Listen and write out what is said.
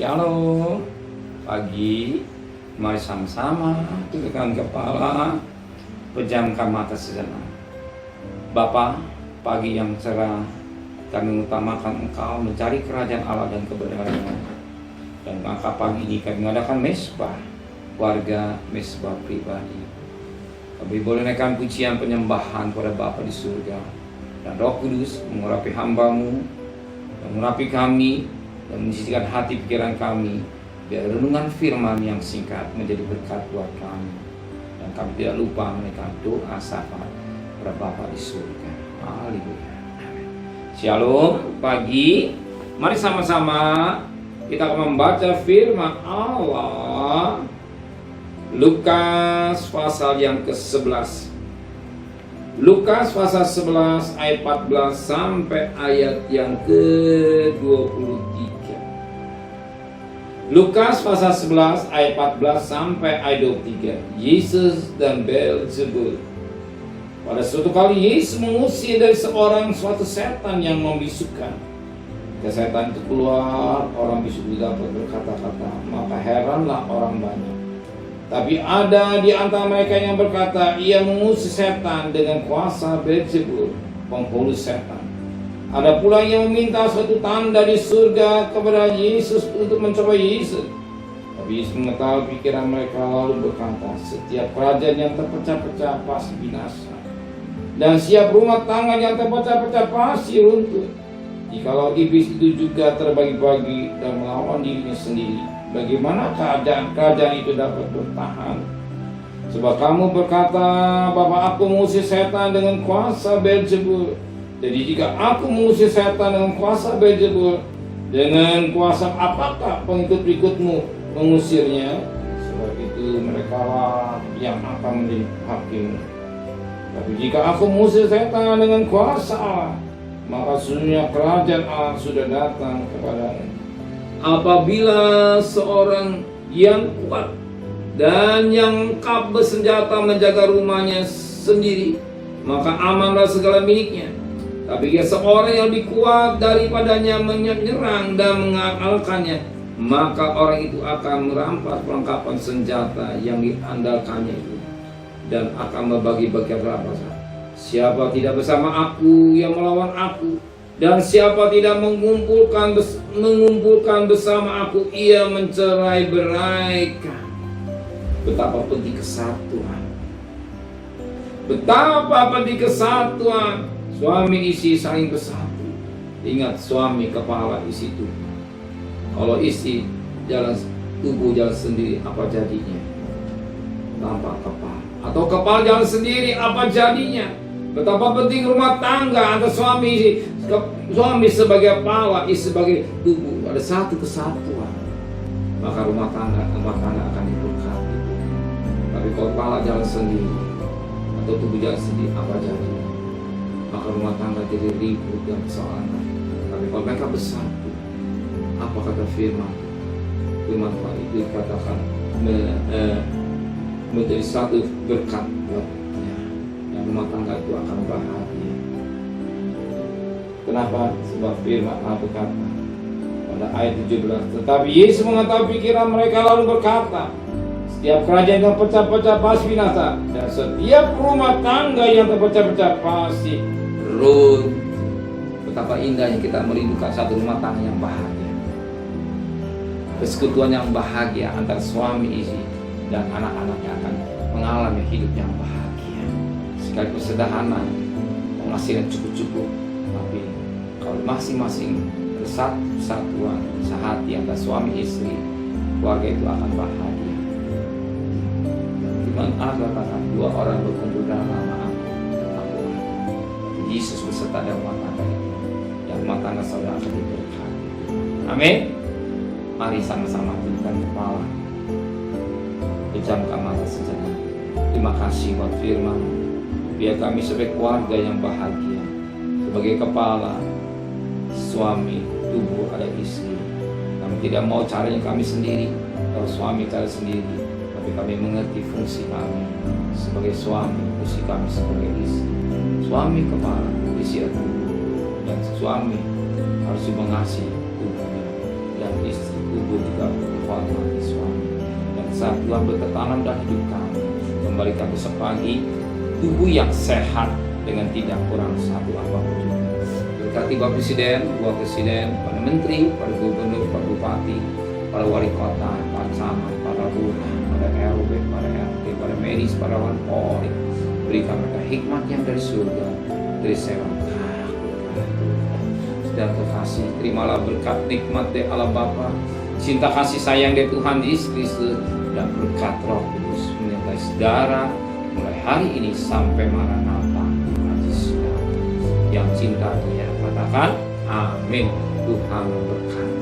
Shalom. Pagi, mari sama-sama tundukkan kepala, pejamkan mata sejenak. Bapa, pagi yang cerah, kami utamakan Engkau mencari kerajaan Allah dan kebenaran-Nya. Dan maka pagi ini kami mengadakan mesbah warga, mesbah pribadi. Kami boleh naikkan pujian penyembahan kepada Bapa di surga, dan Roh Kudus mengurapi hamba-Mu, dan mengurapi kami, dan menjadikan hati pikiran kami, biar renungan firman yang singkat menjadi berkat buat kami. Dan kami tidak lupa menaikkan doa syafaat kepada Bapa di surga. Haleluya. Shalom. Pagi, mari sama-sama kita akan membaca firman Allah. Lukas pasal yang ke-11. Lukas pasal 11 ayat 14 sampai ayat yang ke-23. Lukas pasal 11 ayat 14 sampai ayat 23. Yesus dan Beelzebul. Pada suatu kali Yesus mengusir dari suatu setan yang membisukan. Ketika setan itu keluar, orang bisu dapat berkata-kata, maka heranlah orang banyak. Tapi ada di antara mereka yang berkata, ia mengusir setan dengan kuasa Beelzebul, penghulu setan. Ada pula yang meminta suatu tanda di surga kepada Yesus untuk mencoba Yesus. Tapi Yesus mengetahui pikiran mereka lalu berkata, setiap kerajaan yang terpecah-pecah pasti binasa, dan setiap rumah tangga yang terpecah-pecah pasti runtuh. Jikalau iblis itu juga terbagi-bagi dan melawan dirinya sendiri, bagaimana kerajaan itu dapat bertahan? Sebab kamu berkata bahwa aku mengusir setan dengan kuasa Beelzebul. Jadi jika aku mengusir setan dengan kuasa Beelzebul, dengan kuasa apakah pengikut-pengikutmu mengusirnya? Sebab itu mereka lah yang akan menjadi hakim. Tapi jika aku mengusir setan dengan kuasa Allah, maka sesungguhnya kerajaan Allah sudah datang kepadamu. Apabila seorang yang kuat dan yang lengkap bersenjata menjaga rumahnya sendiri, maka amanlah segala miliknya. Tapi jika seorang yang lebih kuat daripadanya menyerang dan mengalahkannya, maka orang itu akan merampas perlengkapan senjata yang diandalkannya itu, dan akan membagi-bagikan rampasan. Siapa tidak bersama aku yang melawan aku, dan siapa tidak mengumpulkan bersama aku, ia mencerai-beraikan. Betapa penting kesatuan. Betapa penting kesatuan. Suami istri saling bersatu. Ingat, suami kepala, istri tubuh. Kalau istri jalan tubuh jalan sendiri, apa jadinya? Tanpa kepala. Atau kepala jalan sendiri, apa jadinya? Betapa penting rumah tangga antara suami istri. Suami sebagai kepala, istri sebagai tubuh. Ada satu kesatuan, maka rumah tangga akan diberkati. Tapi kalau kepala jalan sendiri atau tubuh jalan sendiri, apa jadinya? Maka rumah tangga jadi ribut dan persoalan. Tapi kalau mereka bersatu, apa kata firman? Firman Tuhan itu dikatakan menjadi satu berkat buatnya. Yang rumah tangga itu akan bahagia. Kenapa? Sebab firman Allah berkata pada ayat 17, tetapi Yesus mengetahui pikiran mereka lalu berkata, setiap kerajaan yang pecah-pecah pasti binasa, dan setiap rumah tangga yang terpecah-pecah pasti runtuh. Betapa indahnya kita merindukan satu rumah tangga yang bahagia, persekutuan yang bahagia antara suami istri dan anak-anaknya akan mengalami hidup yang bahagia. Sekalipun sederhana, penghasilan cukup-cukup, tapi kalau masing-masing bersatu-satuan, sehati antara suami istri, keluarga itu akan bahagia. Firman Allah katakan, dua orang berkumpul dalam nama aku ada. Yesus beserta dalam rumah tangga itu, yang rumah tangga saudara akan diberkati. Amin. Mari sama-sama tundukkan kepala, pejamkan mata sejenak. Terima kasih buat firman. Biar kami sebagai keluarga yang bahagia, sebagai kepala, suami, tubuh, ada istri. Kami tidak mau caranya kami sendiri, kalau suami cara sendiri, tapi kami mengerti fungsi kami sebagai suami, fungsi kami sebagai istri. Suami kepala, istri tubuh, dan suami harus mengasihi tubuhnya, dan istri tubuh Ibu juga hormati suami. Dan saat Tuhan berketanam dalam hidup kami, kembalikan besok pagi tubuh yang sehat dengan tidak kurang satu apapun juga. Berkati Bapak Presiden, Bapak Presiden, para Menteri, para Gubernur, para Bupati, para Wali Kota, para Camat, para Lurah, para RW, para RT, para medis, para Polri. Berikan mereka hikmat yang dari surga, dari sewa. Dan terkasih, terimalah berkat nikmat dari Allah Bapa, cinta kasih sayang dari Tuhan Yesus Kristus, dan berkat Roh Kudus menyertai saudara mulai hari ini sampai Maranatha Tuhan Yesus. Yang cinta Dia katakan amin. Tuhan berkati.